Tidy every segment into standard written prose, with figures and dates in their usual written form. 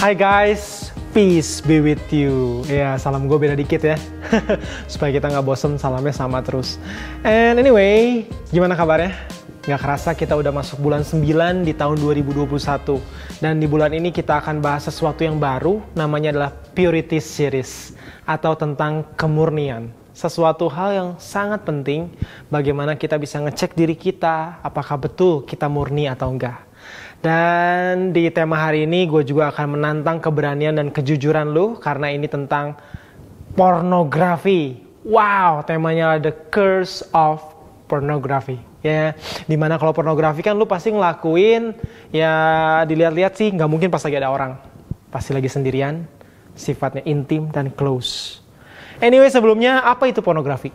Hai guys, peace be with you. Ya, salam gue beda dikit ya. Supaya kita nggak bosen, salamnya sama terus. And anyway, gimana kabarnya? Nggak kerasa kita udah masuk bulan 9 di tahun 2021. Dan di bulan ini kita akan bahas sesuatu yang baru, namanya adalah Purity Series. Atau tentang kemurnian. Sesuatu hal yang sangat penting, bagaimana kita bisa ngecek diri kita, apakah betul kita murni atau enggak. Dan di tema hari ini gue juga akan menantang keberanian dan kejujuran lu, karena ini tentang pornografi. Wow, temanya The Curse of Pornography. Ya, dimana kalau pornografi kan lu pasti ngelakuin, ya dilihat-lihat sih nggak mungkin pas lagi ada orang. Pasti lagi sendirian, sifatnya intim dan close. Anyway, sebelumnya apa itu pornografi?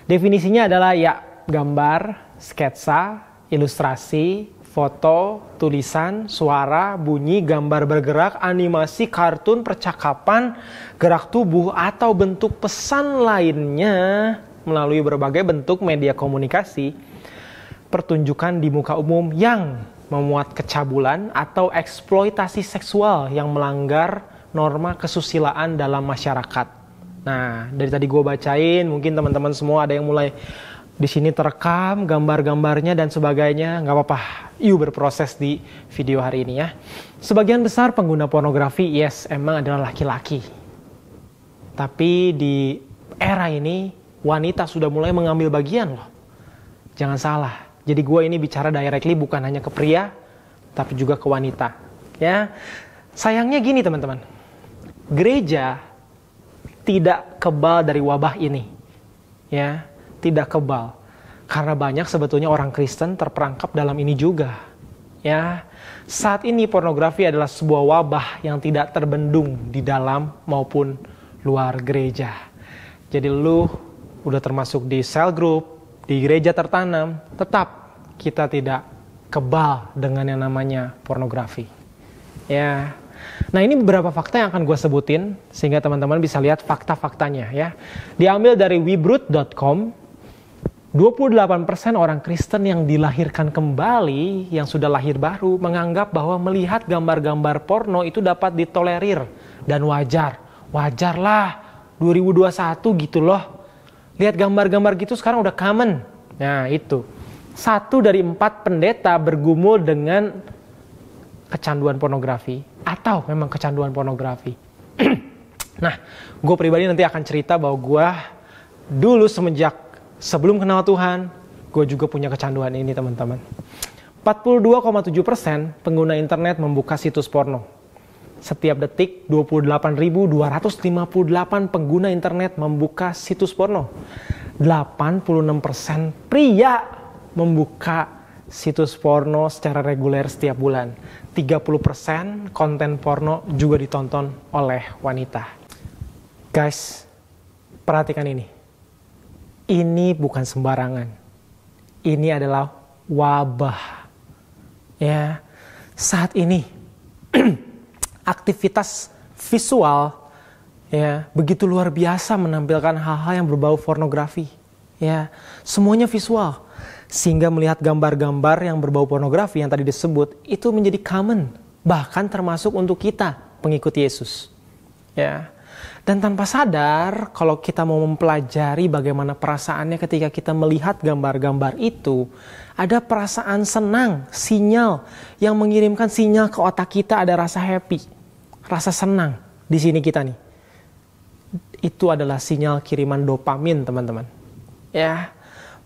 Definisinya adalah ya gambar, sketsa, ilustrasi, foto, tulisan, suara, bunyi, gambar bergerak, animasi, kartun, percakapan, gerak tubuh, atau bentuk pesan lainnya melalui berbagai bentuk media komunikasi, pertunjukan di muka umum yang memuat kecabulan atau eksploitasi seksual yang melanggar norma kesusilaan dalam masyarakat. Nah, dari tadi gue bacain, mungkin teman-teman semua ada yang mulai di sini terekam gambar-gambarnya dan sebagainya. Nggak apa-apa, yuk berproses di video hari ini ya. Sebagian besar pengguna pornografi, yes, emang adalah laki-laki. Tapi di era ini, wanita sudah mulai mengambil bagian loh. Jangan salah, jadi gue ini bicara directly bukan hanya ke pria, tapi juga ke wanita. Ya, sayangnya gini teman-teman, gereja tidak kebal dari wabah ini. Ya, tidak kebal. Karena banyak sebetulnya orang Kristen terperangkap dalam ini juga. Ya, saat ini pornografi adalah sebuah wabah yang tidak terbendung di dalam maupun luar gereja. Jadi lu udah termasuk di cell group, di gereja tertanam, tetap kita tidak kebal dengan yang namanya pornografi. Ya. Nah, ini beberapa fakta yang akan gue sebutin sehingga teman-teman bisa lihat fakta-faktanya ya. Diambil dari webrut.com. 28% orang Kristen yang dilahirkan kembali, yang sudah lahir baru, menganggap bahwa melihat gambar-gambar porno itu dapat ditolerir dan wajar. Wajarlah, 2021 gitu loh. Lihat gambar-gambar gitu sekarang udah common. Nah itu, 1 dari 4 pendeta bergumul dengan kecanduan pornografi atau memang kecanduan pornografi. Nah, gue pribadi nanti akan cerita bahwa gue dulu sebelum kenal Tuhan, gue juga punya kecanduan ini teman-teman. 42,7% pengguna internet membuka situs porno. Setiap detik 28.258 pengguna internet membuka situs porno. 86% pria membuka situs porno secara reguler setiap bulan. 30% konten porno juga ditonton oleh wanita. Guys, perhatikan ini. Ini bukan sembarangan. Ini adalah wabah. Ya, saat ini aktivitas visual ya begitu luar biasa menampilkan hal-hal yang berbau pornografi. Ya, semuanya visual. Sehingga melihat gambar-gambar yang berbau pornografi yang tadi disebut itu menjadi common, bahkan termasuk untuk kita pengikut Yesus. Ya. Dan tanpa sadar, kalau kita mau mempelajari bagaimana perasaannya ketika kita melihat gambar-gambar itu, ada perasaan senang, sinyal yang mengirimkan sinyal ke otak kita, ada rasa happy, rasa senang di sini kita nih. Itu adalah sinyal kiriman dopamin, teman-teman. Ya,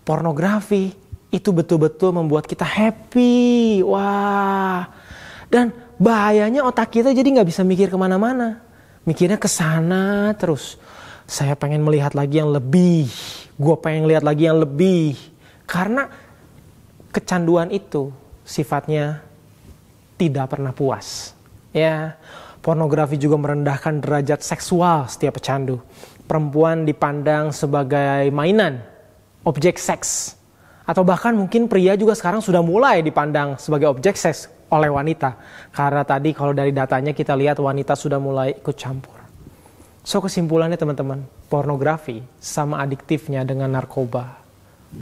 pornografi itu betul-betul membuat kita happy. Wah. Dan bahayanya otak kita jadi nggak bisa mikir kemana-mana. Mikirnya ke sana terus. Saya pengen melihat lagi yang lebih. Gue pengen lihat lagi yang lebih. Karena kecanduan itu sifatnya tidak pernah puas. Ya, pornografi juga merendahkan derajat seksual setiap pecandu. Perempuan dipandang sebagai mainan, objek seks. Atau bahkan mungkin pria juga sekarang sudah mulai dipandang sebagai objek seks oleh wanita. Karena tadi kalau dari datanya kita lihat wanita sudah mulai ikut campur. So kesimpulannya teman-teman, pornografi sama adiktifnya dengan narkoba.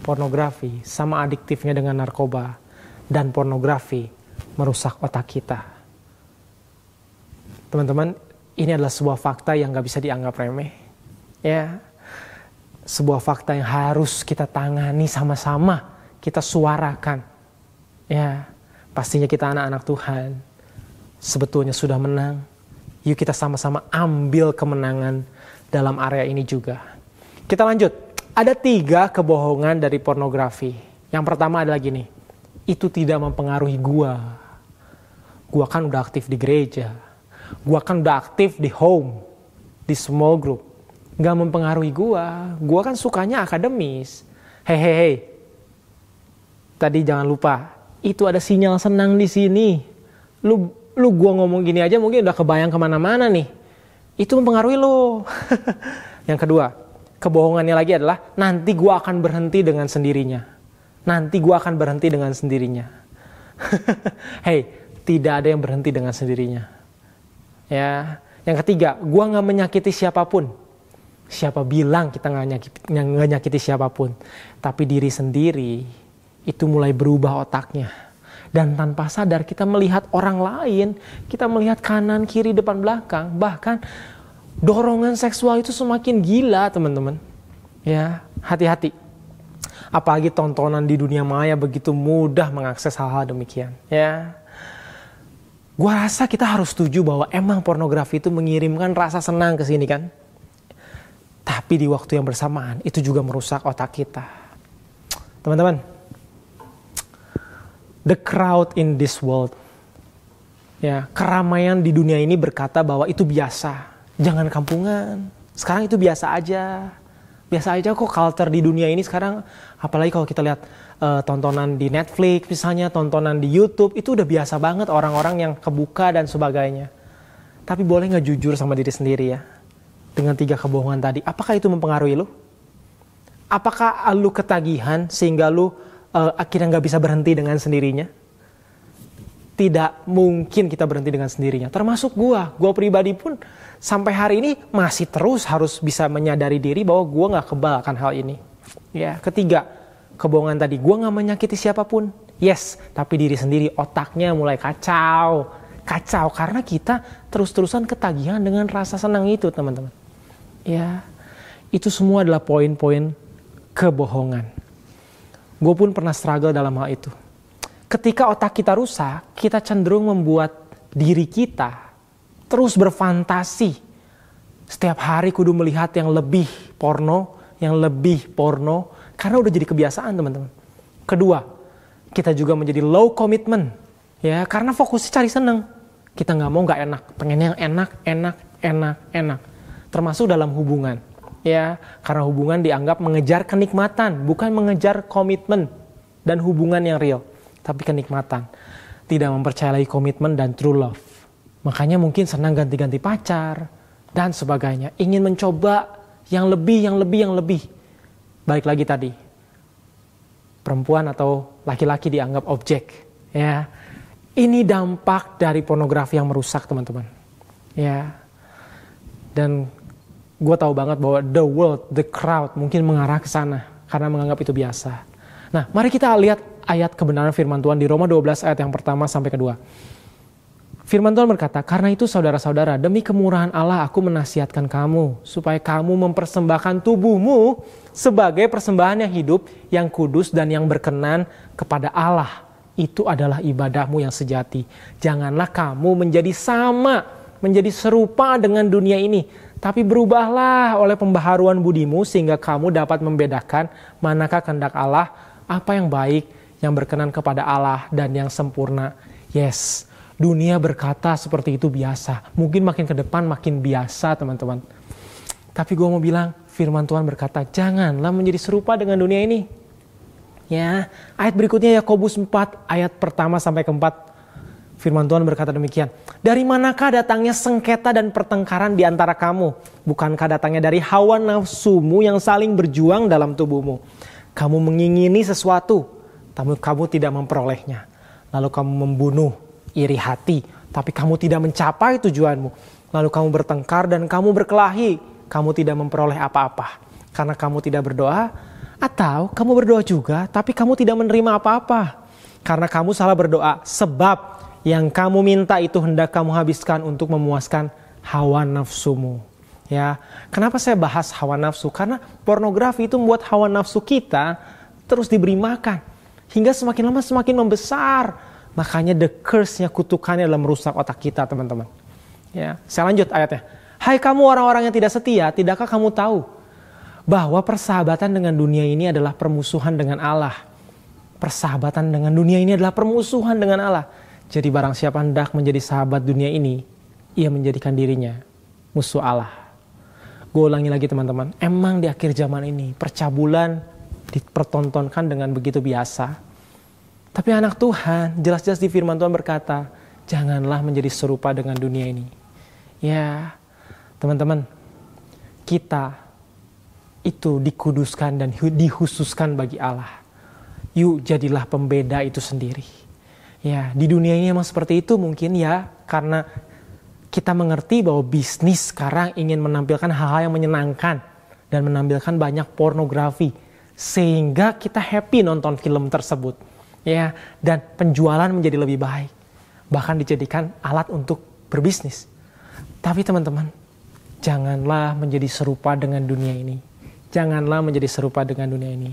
Pornografi sama adiktifnya dengan narkoba. Dan pornografi merusak otak kita. Teman-teman, ini adalah sebuah fakta yang gak bisa dianggap remeh. Ya, sebuah fakta yang harus kita tangani sama-sama, kita suarakan. Ya, pastinya kita anak-anak Tuhan, sebetulnya sudah menang. Yuk kita sama-sama ambil kemenangan dalam area ini juga. Kita lanjut. Ada 3 kebohongan dari pornografi. Yang pertama adalah gini, itu tidak mempengaruhi gua. Gua kan udah aktif di gereja. Gua kan udah aktif di home, di small group. Gak mempengaruhi gua. Gua kan sukanya akademis. Hei. Tadi jangan lupa, itu ada sinyal senang di sini. Lu gua ngomong gini aja mungkin udah kebayang kemana-mana nih. Itu mempengaruhi lo. Yang kedua, kebohongannya lagi adalah nanti gua akan berhenti dengan sendirinya. Nanti gua akan berhenti dengan sendirinya. Hei, tidak ada yang berhenti dengan sendirinya. Ya, yang ketiga, gua nggak menyakiti siapapun. Siapa bilang kita nggak nyakiti siapapun? Tapi diri sendiri itu mulai berubah otaknya. Dan tanpa sadar kita melihat orang lain, kita melihat kanan, kiri, depan, belakang. Bahkan dorongan seksual itu semakin gila, teman-teman. Ya, hati-hati. Apalagi tontonan di dunia maya begitu mudah mengakses hal-hal demikian. Ya, gua rasa kita harus setuju bahwa emang pornografi itu mengirimkan rasa senang ke sini kan. Tapi di waktu yang bersamaan itu juga merusak otak kita. Teman-teman, the crowd in this world, ya, keramaian di dunia ini berkata bahwa itu biasa. Jangan kampungan. Sekarang itu biasa aja. Biasa aja kok culture di dunia ini sekarang. Apalagi kalau kita lihat tontonan di Netflix misalnya, tontonan di YouTube. Itu udah biasa banget orang-orang yang kebuka dan sebagainya. Tapi boleh gak jujur sama diri sendiri ya? Dengan 3 kebohongan tadi. Apakah itu mempengaruhi lu? Apakah lu ketagihan sehingga lu akhirnya gak bisa berhenti dengan sendirinya? Tidak mungkin kita berhenti dengan sendirinya. Termasuk gua pribadi pun sampai hari ini masih terus harus bisa menyadari diri bahwa gua gak kebal akan hal ini. Ya, ketiga, kebohongan tadi, gua gak menyakiti siapapun. Yes, tapi diri sendiri otaknya mulai kacau karena kita terus-terusan ketagihan dengan rasa senang itu, teman-teman. Ya, itu semua adalah poin-poin kebohongan. Gue pun pernah struggle dalam hal itu. Ketika otak kita rusak, kita cenderung membuat diri kita terus berfantasi. Setiap hari kudu melihat yang lebih porno, karena udah jadi kebiasaan, teman-teman. Kedua, kita juga menjadi low commitment, ya, karena fokusnya cari seneng. Kita nggak mau nggak enak, pengen yang enak. Termasuk dalam hubungan, ya, karena hubungan dianggap mengejar kenikmatan, bukan mengejar komitmen dan hubungan yang real. Tapi kenikmatan, tidak mempercayai komitmen dan true love. Makanya mungkin senang ganti-ganti pacar dan sebagainya. Ingin mencoba yang lebih. Balik lagi tadi, perempuan atau laki-laki dianggap objek. Ya, ini dampak dari pornografi yang merusak, teman-teman. Ya, dan gue tahu banget bahwa the world, the crowd mungkin mengarah ke sana karena menganggap itu biasa. Nah, mari kita lihat ayat kebenaran firman Tuhan di Roma 12 ayat yang pertama sampai kedua. Firman Tuhan berkata, karena itu saudara-saudara, demi kemurahan Allah aku menasihatkan kamu, supaya kamu mempersembahkan tubuhmu sebagai persembahan yang hidup, yang kudus dan yang berkenan kepada Allah. Itu adalah ibadahmu yang sejati. Janganlah kamu menjadi serupa dengan dunia ini, tapi berubahlah oleh pembaharuan budimu sehingga kamu dapat membedakan manakah kehendak Allah, apa yang baik, yang berkenan kepada Allah dan yang sempurna. Yes, dunia berkata seperti itu biasa. Mungkin makin ke depan makin biasa, teman-teman. Tapi gue mau bilang, firman Tuhan berkata, janganlah menjadi serupa dengan dunia ini. Ya, ayat berikutnya Yakobus 4 ayat pertama sampai keempat. Firman Tuhan berkata demikian. Dari manakah datangnya sengketa dan pertengkaran di antara kamu? Bukankah datangnya dari hawa nafsumu yang saling berjuang dalam tubuhmu? Kamu mengingini sesuatu, tapi kamu tidak memperolehnya. Lalu kamu membunuh, iri hati, tapi kamu tidak mencapai tujuanmu. Lalu kamu bertengkar dan kamu berkelahi, kamu tidak memperoleh apa-apa. Karena kamu tidak berdoa, atau kamu berdoa juga, tapi kamu tidak menerima apa-apa. Karena kamu salah berdoa, sebab yang kamu minta itu hendak kamu habiskan untuk memuaskan hawa nafsumu. Ya, kenapa saya bahas hawa nafsu? Karena pornografi itu membuat hawa nafsu kita terus diberi makan. Hingga semakin lama semakin membesar. Makanya the curse-nya, kutukannya adalah merusak otak kita, teman-teman. Ya, saya lanjut ayatnya. Hai kamu orang-orang yang tidak setia, tidakkah kamu tahu bahwa persahabatan dengan dunia ini adalah permusuhan dengan Allah? Persahabatan dengan dunia ini adalah permusuhan dengan Allah. Jadi barang siapa hendak menjadi sahabat dunia ini, ia menjadikan dirinya musuh Allah. Gue ulangi lagi teman-teman, emang di akhir zaman ini percabulan dipertontonkan dengan begitu biasa. Tapi anak Tuhan jelas-jelas di firman Tuhan berkata, janganlah menjadi serupa dengan dunia ini. Ya teman-teman, kita itu dikuduskan dan dikhususkan bagi Allah. Yuk jadilah pembeda itu sendiri. Ya, di dunia ini emang seperti itu mungkin ya, karena kita mengerti bahwa bisnis sekarang ingin menampilkan hal-hal yang menyenangkan dan menampilkan banyak pornografi sehingga kita happy nonton film tersebut. Ya, dan penjualan menjadi lebih baik. Bahkan dijadikan alat untuk berbisnis. Tapi teman-teman, janganlah menjadi serupa dengan dunia ini. Janganlah menjadi serupa dengan dunia ini.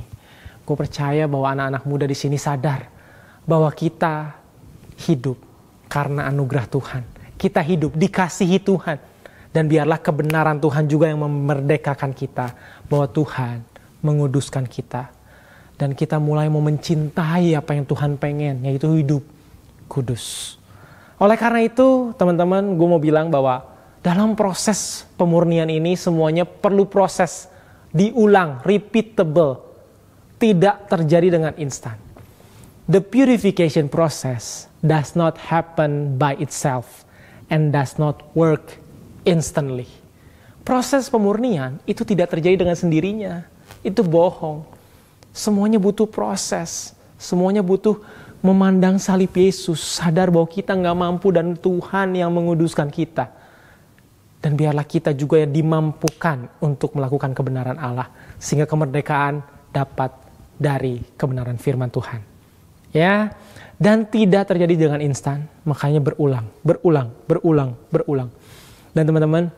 Gue percaya bahwa anak-anak muda di sini sadar bahwa kita hidup karena anugerah Tuhan. Kita hidup dikasihi Tuhan. Dan biarlah kebenaran Tuhan juga yang memerdekakan kita. Bahwa Tuhan menguduskan kita. Dan kita mulai mau mencintai apa yang Tuhan pengen. Yaitu hidup kudus. Oleh karena itu teman-teman, gue mau bilang bahwa dalam proses pemurnian ini semuanya perlu proses. Diulang, repeatable. Tidak terjadi dengan instan. The purification process does not happen by itself and does not work instantly. Proses pemurnian itu tidak terjadi dengan sendirinya. Itu bohong. Semuanya butuh proses. Semuanya butuh memandang salib Yesus. Sadar bahwa kita gak mampu dan Tuhan yang menguduskan kita. Dan biarlah kita juga yang dimampukan untuk melakukan kebenaran Allah. Sehingga kemerdekaan dapat dari kebenaran firman Tuhan. Ya, dan tidak terjadi dengan instan, makanya berulang. Dan teman-teman,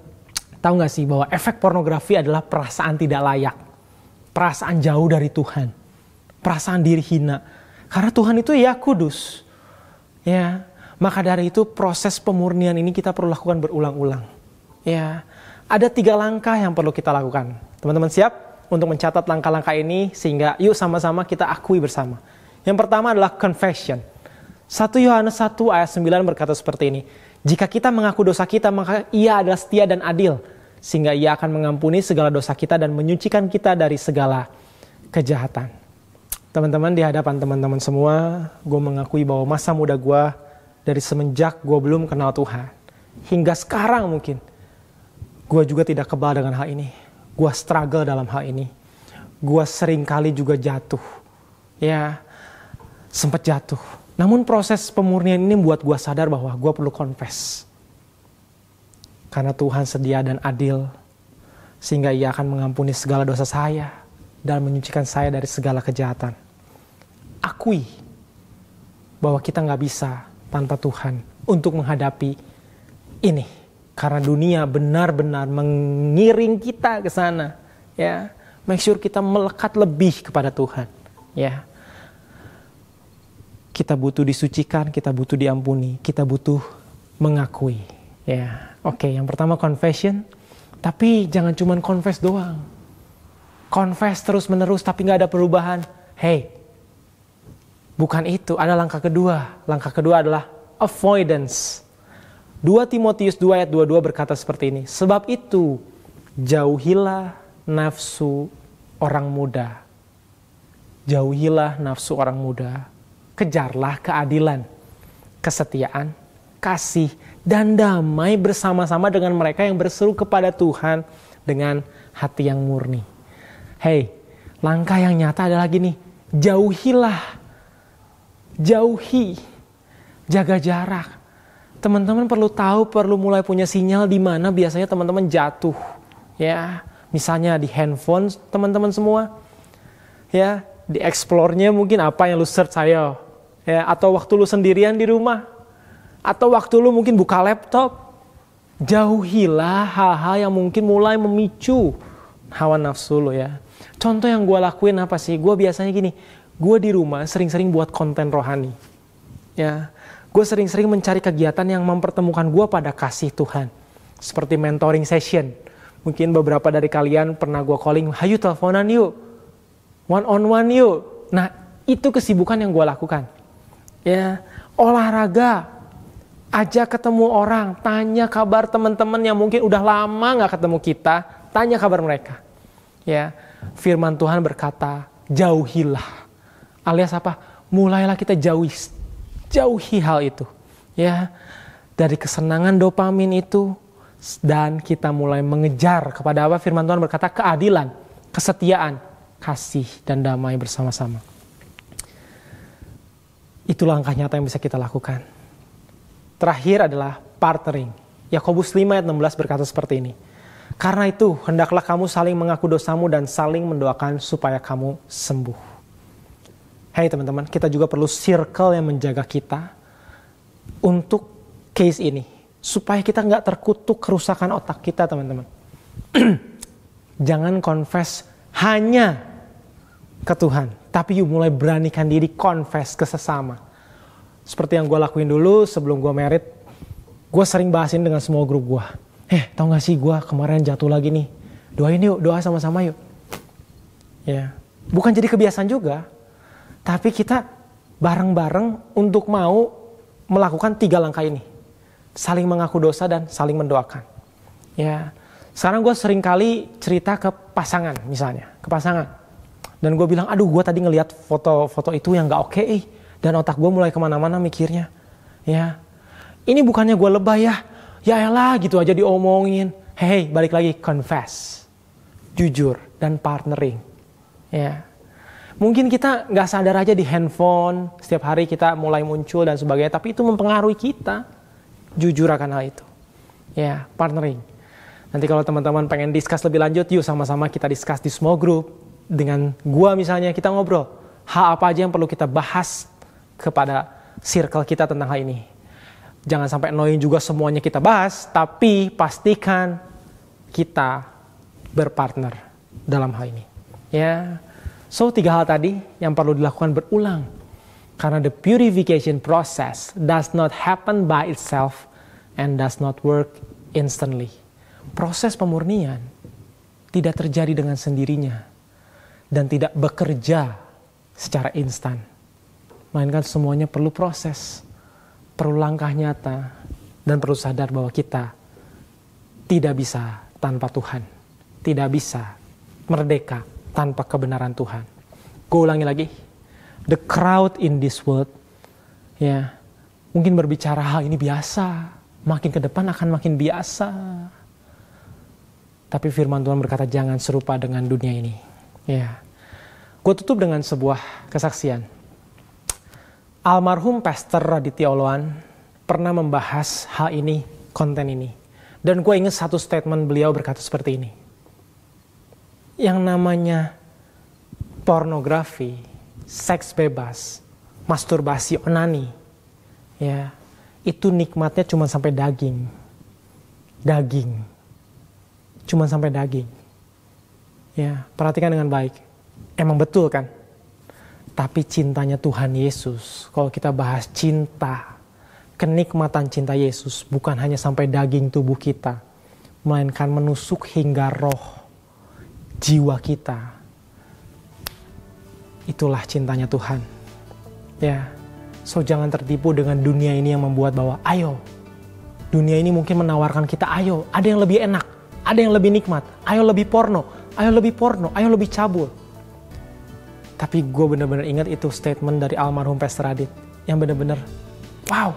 tahu gak sih bahwa efek pornografi adalah perasaan tidak layak. Perasaan jauh dari Tuhan. Perasaan diri hina. Karena Tuhan itu ya kudus. Ya, maka dari itu proses pemurnian ini kita perlu lakukan berulang-ulang. Ya, ada 3 langkah yang perlu kita lakukan. Teman-teman siap untuk mencatat langkah-langkah ini sehingga yuk sama-sama kita akui bersama. Yang pertama adalah confession. 1 Yohanes 1 ayat 9 berkata seperti ini. Jika kita mengaku dosa kita, maka ia adalah setia dan adil. Sehingga ia akan mengampuni segala dosa kita dan menyucikan kita dari segala kejahatan. Teman-teman, di hadapan teman-teman semua, gue mengakui bahwa masa muda gue dari semenjak gue belum kenal Tuhan. Hingga sekarang mungkin, gue juga tidak kebal dengan hal ini. Gue struggle dalam hal ini. Gue sering kali juga jatuh. Ya, sempat jatuh. Namun proses pemurnian ini membuat gue sadar bahwa gue perlu confess. Karena Tuhan sedia dan adil. Sehingga ia akan mengampuni segala dosa saya. Dan menyucikan saya dari segala kejahatan. Akui bahwa kita gak bisa tanpa Tuhan untuk menghadapi ini. Karena dunia benar-benar mengiring kita ke sana, ya. Make sure kita melekat lebih kepada Tuhan, ya. Kita butuh disucikan, kita butuh diampuni, kita butuh mengakui, ya. Oke, yang pertama confession, tapi jangan cuma confess doang. Confess terus-menerus tapi nggak ada perubahan. Hey, bukan itu. Ada langkah kedua. Langkah kedua adalah avoidance. 2 Timotius 2 ayat 22 berkata seperti ini. Sebab itu, jauhilah nafsu orang muda. Jauhilah nafsu orang muda. Kejarlah keadilan, kesetiaan, kasih, dan damai bersama-sama dengan mereka yang berseru kepada Tuhan dengan hati yang murni. Hey, langkah yang nyata adalah gini. Jauhilah. Jauhi. Jaga jarak. Teman-teman perlu tahu, perlu mulai punya sinyal di mana biasanya teman-teman jatuh. Ya, misalnya di handphone teman-teman semua. Ya, di explore-nya mungkin apa yang lu search ayo. Ya, atau waktu lu sendirian di rumah. Atau waktu lu mungkin buka laptop, jauhilah hal-hal yang mungkin mulai memicu hawa nafsu lu ya. Contoh yang gue lakuin apa sih? Gue biasanya gini, gue di rumah sering-sering buat konten rohani. Ya, gue sering-sering mencari kegiatan yang mempertemukan gue pada kasih Tuhan. Seperti mentoring session. Mungkin beberapa dari kalian pernah gue calling, hayu teleponan yuk, one on one yuk. Nah, itu kesibukan yang gue lakukan. Ya, olahraga, ajak ketemu orang, tanya kabar teman-teman yang mungkin udah lama gak ketemu kita, tanya kabar mereka. Ya, firman Tuhan berkata, jauhilah. Alias apa? Mulailah kita jauhi hal itu. Ya, dari kesenangan dopamin itu, dan kita mulai mengejar kepada apa? Firman Tuhan berkata keadilan, kesetiaan, kasih, dan damai bersama-sama. Itu langkah nyata yang bisa kita lakukan. Terakhir adalah partnering. Yakobus 5 ayat 16 berkata seperti ini. Karena itu, hendaklah kamu saling mengaku dosamu dan saling mendoakan supaya kamu sembuh. Hai teman-teman, kita juga perlu circle yang menjaga kita untuk case ini. Supaya kita nggak terkutuk kerusakan otak kita, teman-teman. Jangan confess hanya ke Tuhan. Tapi mulai beranikan diri confess ke sesama. Seperti yang gue lakuin dulu sebelum gue married. Gue sering bahasin dengan semua grup gue. Tau gak sih gue kemarin jatuh lagi nih. Doain yuk, doa sama-sama yuk. Ya, bukan jadi kebiasaan juga. Tapi kita bareng-bareng untuk mau melakukan 3 langkah ini. Saling mengaku dosa dan saling mendoakan. Ya, sekarang gue sering kali cerita ke pasangan misalnya, ke pasangan. Dan gue bilang, aduh gue tadi ngelihat foto-foto itu yang gak oke. Dan otak gue mulai kemana-mana mikirnya. Ya, ini bukannya gue lebay ya. Ya elah gitu aja diomongin. Hey, balik lagi, confess. Jujur dan partnering. Ya, mungkin kita gak sadar aja di handphone. Setiap hari kita mulai muncul dan sebagainya. Tapi itu mempengaruhi kita. Jujur akan hal itu. Ya, partnering. Nanti kalau teman-teman pengen discuss lebih lanjut, yuk sama-sama kita discuss di small group. Dengan gua misalnya, kita ngobrol. Hal apa aja yang perlu kita bahas kepada circle kita tentang hal ini. Jangan sampai annoying juga semuanya kita bahas, tapi pastikan kita berpartner dalam hal ini. Ya, so 3 hal tadi yang perlu dilakukan berulang. Karena the purification process does not happen by itself and does not work instantly. Proses pemurnian tidak terjadi dengan sendirinya dan tidak bekerja secara instan. Melainkan semuanya perlu proses, perlu langkah nyata, dan perlu sadar bahwa kita tidak bisa tanpa Tuhan. Tidak bisa merdeka tanpa kebenaran Tuhan. Gue ulangi lagi. The crowd in this world, ya, mungkin berbicara hal ini biasa, makin ke depan akan makin biasa. Tapi firman Tuhan berkata jangan serupa dengan dunia ini. Ya, gue tutup dengan sebuah kesaksian. Almarhum Pastor Raditya Oloan pernah membahas hal ini, konten ini. Dan gue ingat satu statement beliau berkata seperti ini. Yang namanya pornografi, seks bebas, masturbasi, onani, ya, itu nikmatnya cuma sampai daging, cuma sampai daging. Ya, perhatikan dengan baik, emang betul kan? Tapi cintanya Tuhan Yesus, kalau kita bahas cinta, kenikmatan cinta Yesus bukan hanya sampai daging tubuh kita, melainkan menusuk hingga roh, jiwa kita. Itulah cintanya Tuhan. Ya, so jangan tertipu dengan dunia ini yang membuat bahwa ayo, dunia ini mungkin menawarkan kita ayo, ada yang lebih enak, ada yang lebih nikmat, ayo lebih porno, ayo lebih cabul. Tapi gue benar-benar ingat itu statement dari almarhum Pastor Radit yang benar-benar wow,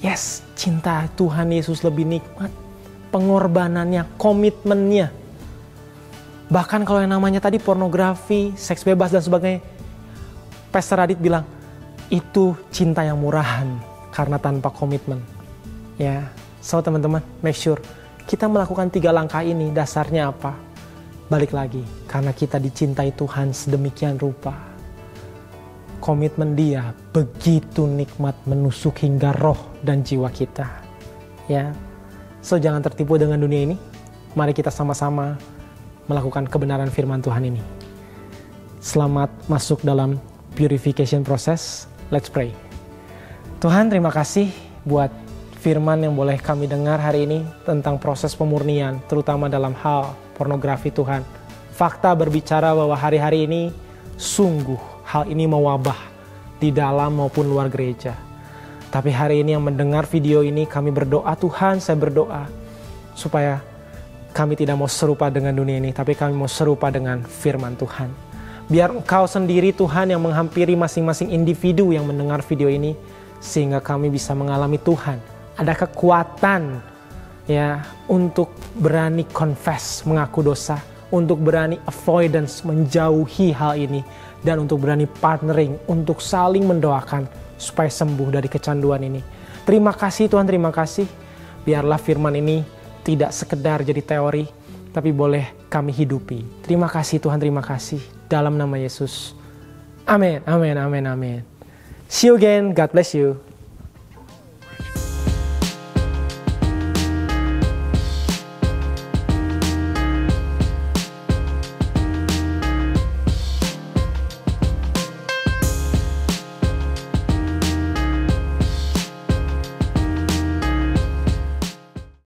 yes, cinta Tuhan Yesus lebih nikmat, pengorbanannya, komitmennya. Bahkan kalau yang namanya tadi pornografi, seks bebas dan sebagainya, Pastor Radit bilang, itu cinta yang murahan karena tanpa komitmen. Ya, so teman-teman, make sure kita melakukan 3 langkah ini. Dasarnya apa? Balik lagi, karena kita dicintai Tuhan sedemikian rupa. komitmen dia begitu nikmat menusuk hingga roh dan jiwa kita. Ya, so jangan tertipu dengan dunia ini. Mari kita sama-sama melakukan kebenaran firman Tuhan ini. Selamat masuk dalam purification process. Let's pray. Tuhan, terima kasih buat firman yang boleh kami dengar hari ini tentang proses pemurnian, terutama dalam hal pornografi Tuhan. Fakta berbicara bahwa hari-hari ini sungguh hal ini mewabah di dalam maupun luar gereja. Tapi hari ini yang mendengar video ini, kami berdoa, Tuhan, saya berdoa supaya kami tidak mau serupa dengan dunia ini, tapi kami mau serupa dengan firman Tuhan. Biar Engkau sendiri Tuhan yang menghampiri masing-masing individu yang mendengar video ini, sehingga kami bisa mengalami Tuhan. Ada kekuatan ya untuk berani confess, mengaku dosa, untuk berani avoidance, menjauhi hal ini, dan untuk berani partnering, untuk saling mendoakan supaya sembuh dari kecanduan ini. Terima kasih Tuhan, terima kasih. Biarlah firman ini tidak sekedar jadi teori, tapi boleh kami hidupi. Terima kasih Tuhan, terima kasih. Dalam nama Yesus. Amin, amin, amin, amin. See you again. God bless you.